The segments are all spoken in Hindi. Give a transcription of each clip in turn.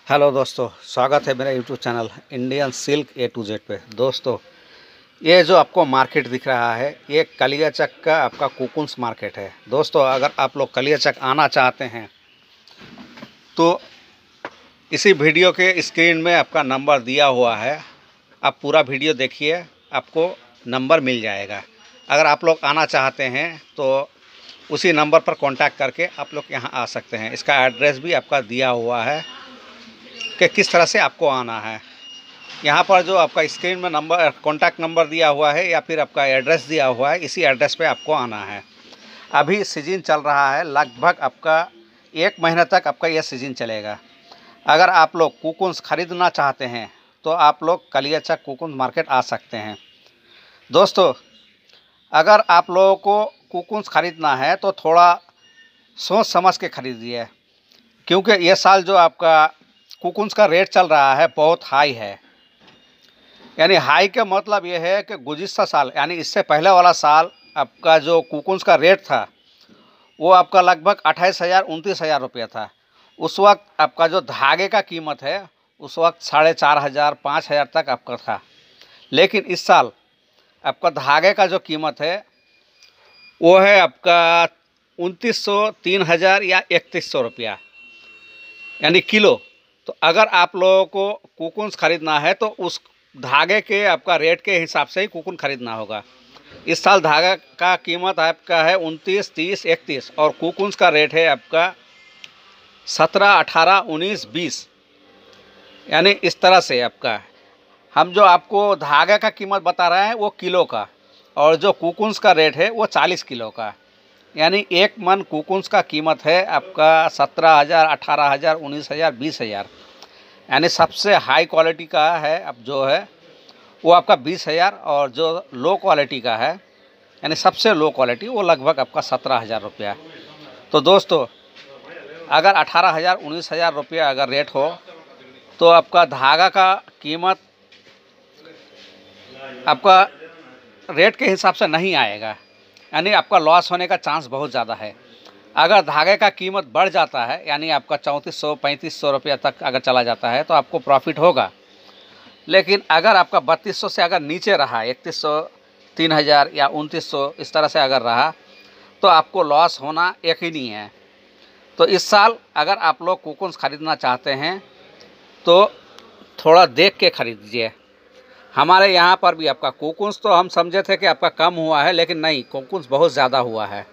हेलो दोस्तों, स्वागत है मेरा YouTube channel Indian silk A to Z पे। दोस्तों, ये जो आपको मार्केट दिख रहा है ये कलियाचक का आपका कुकुन्स मार्केट है। दोस्तों, अगर आप लोग कलियाचक आना चाहते हैं तो इसी वीडियो के स्क्रीन में आपका नंबर दिया हुआ है। आप पूरा वीडियो देखिए, आपको नंबर मिल जाएगा। अगर आप लोग आना चाहते हैं तो उसी नंबर पर कांटेक्ट करके आप लोग यहाँ आ सकते हैं। इसका एड्रेस भी आपका दिया हुआ है कि किस तरह से आपको आना है। यहाँ पर जो आपका स्क्रीन में नंबर कॉन्टैक्ट नंबर दिया हुआ है या फिर आपका एड्रेस दिया हुआ है, इसी एड्रेस पे आपको आना है। अभी सीजन चल रहा है, लगभग आपका 1 महीने तक आपका यह सीजन चलेगा। अगर आप लोग कुकुन्स ख़रीदना चाहते हैं तो आप लोग कलियाचक कुकुन्स मार्केट आ सकते हैं। दोस्तों, अगर आप लोगों को कुकुन्स ख़रीदना है तो थोड़ा सोच समझ के ख़रीदिए, क्योंकि ये साल जो आपका कुकुन्स का रेट चल रहा है बहुत हाई है। यानी हाई का मतलब ये है कि गुज़िश्ता साल यानी इससे पहले वाला साल आपका जो कुकुन्स का रेट था वो आपका लगभग 28,000-29,000 रुपया था। उस वक्त आपका जो धागे का कीमत है उस वक्त 4,500-5,000 तक आपका था। लेकिन इस साल आपका धागे का जो कीमत है वो है आपका 2,900, 3,000 या 3,100 रुपया यानी किलो। तो अगर आप लोगों को कुकुन्स ख़रीदना है तो उस धागे के आपका रेट के हिसाब से ही कुकुन ख़रीदना होगा। इस साल धागा का कीमत आपका है 29, 30, 31 और कुकुन्स का रेट है आपका 17, 18, 19, 20 यानी इस तरह से आपका हम जो आपको धागे का कीमत बता रहे हैं वो किलो का, और जो कुकुन्स का रेट है वो 40 किलो का। यानी 1 मन कुकुन्स का कीमत है आपका 17,000, 18,000, 19,000, 20,000। यानी सबसे हाई क्वालिटी का है अब जो है वो आपका 20,000, और जो लो क्वालिटी का है यानी सबसे लो क्वालिटी वो लगभग आपका 17,000 रुपया। तो दोस्तों, अगर 18,000, 19,000 रुपया अगर रेट हो तो आपका धागा का कीमत आपका रेट के हिसाब से नहीं आएगा, यानी आपका लॉस होने का चांस बहुत ज़्यादा है। अगर धागे का कीमत बढ़ जाता है यानी आपका 3,400, 3,500 रुपया तक अगर चला जाता है तो आपको प्रॉफिट होगा। लेकिन अगर आपका 3,200 से अगर नीचे रहा, 3,100, 3,000 या 2,900 इस तरह से अगर रहा तो आपको लॉस होना यकीनी है। तो इस साल अगर आप लोग कुकुन्स ख़रीदना चाहते हैं तो थोड़ा देख के ख़रीदिए। हमारे यहाँ पर भी आपका कुकुन्स तो हम समझे थे कि आपका कम हुआ है, लेकिन नहीं, कुकुन्स बहुत ज़्यादा हुआ है।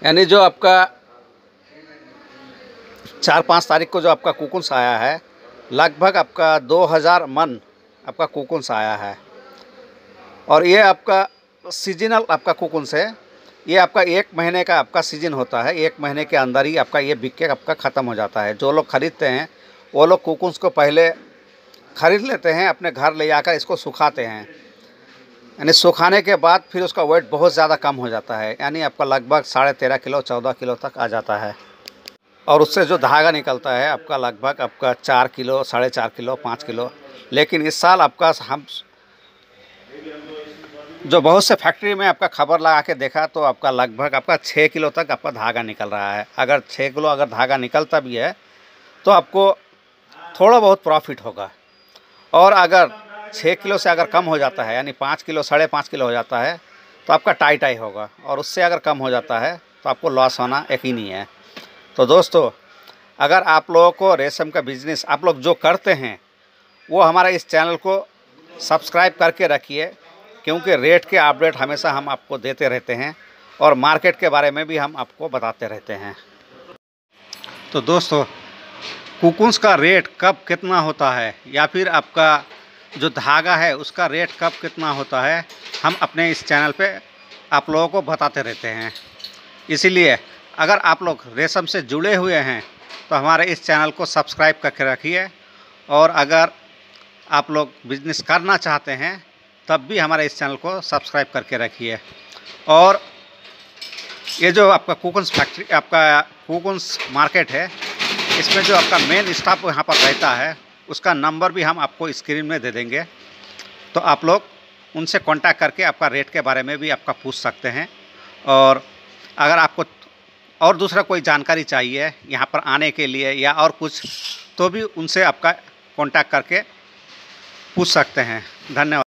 यानी जो आपका 4-5 तारीख को जो आपका कुकुन्स आया है लगभग आपका 2,000 मन आपका कुकुन्स आया है। और ये आपका सीजनल आपका कुकुन्स है। ये आपका 1 महीने का आपका सीजन होता है। 1 महीने के अंदर ही आपका ये बिक के आपका ख़त्म हो जाता है। जो लोग ख़रीदते हैं वो लोग कुकुन्स को पहले ख़रीद लेते हैं, अपने घर ले जाकर इसको सुखाते हैं। यानी सुखाने के बाद फिर उसका वेट बहुत ज़्यादा कम हो जाता है, यानी आपका लगभग 13.5 किलो 14 किलो तक आ जाता है। और उससे जो धागा निकलता है आपका लगभग आपका 4 किलो, 4.5 किलो, 5 किलो। लेकिन इस साल आपका हम जो बहुत से फैक्ट्री में आपका खबर लगा के देखा तो आपका लगभग आपका 6 किलो तक आपका धागा निकल रहा है। अगर 6 किलो अगर धागा निकलता भी है तो आपको थोड़ा बहुत प्रॉफिट होगा। और अगर 6 किलो से अगर कम हो जाता है यानी 5 किलो, 5.5 किलो हो जाता है तो आपका टाई होगा, और उससे अगर कम हो जाता है तो आपको लॉस होना यकीनी है। तो दोस्तों, अगर आप लोगों को रेशम का बिज़नेस आप लोग जो करते हैं वो हमारे इस चैनल को सब्सक्राइब करके रखिए, क्योंकि रेट के अपडेट हमेशा हम आपको देते रहते हैं और मार्केट के बारे में भी हम आपको बताते रहते हैं। तो दोस्तों, कुकुन्स का रेट कब कितना होता है या फिर आपका जो धागा है उसका रेट कब कितना होता है हम अपने इस चैनल पे आप लोगों को बताते रहते हैं। इसीलिए अगर आप लोग रेशम से जुड़े हुए हैं तो हमारे इस चैनल को सब्सक्राइब करके रखिए, और अगर आप लोग बिज़नेस करना चाहते हैं तब भी हमारे इस चैनल को सब्सक्राइब करके रखिए। और ये जो आपका कुकुन्स फैक्ट्री आपका कुकुन्स मार्केट है, इसमें जो आपका मेन स्टाफ यहाँ पर रहता है उसका नंबर भी हम आपको स्क्रीन में दे देंगे। तो आप लोग उनसे कांटेक्ट करके आपका रेट के बारे में भी आपका पूछ सकते हैं। और अगर आपको और दूसरा कोई जानकारी चाहिए यहाँ पर आने के लिए या और कुछ, तो भी उनसे आपका कांटेक्ट करके पूछ सकते हैं। धन्यवाद।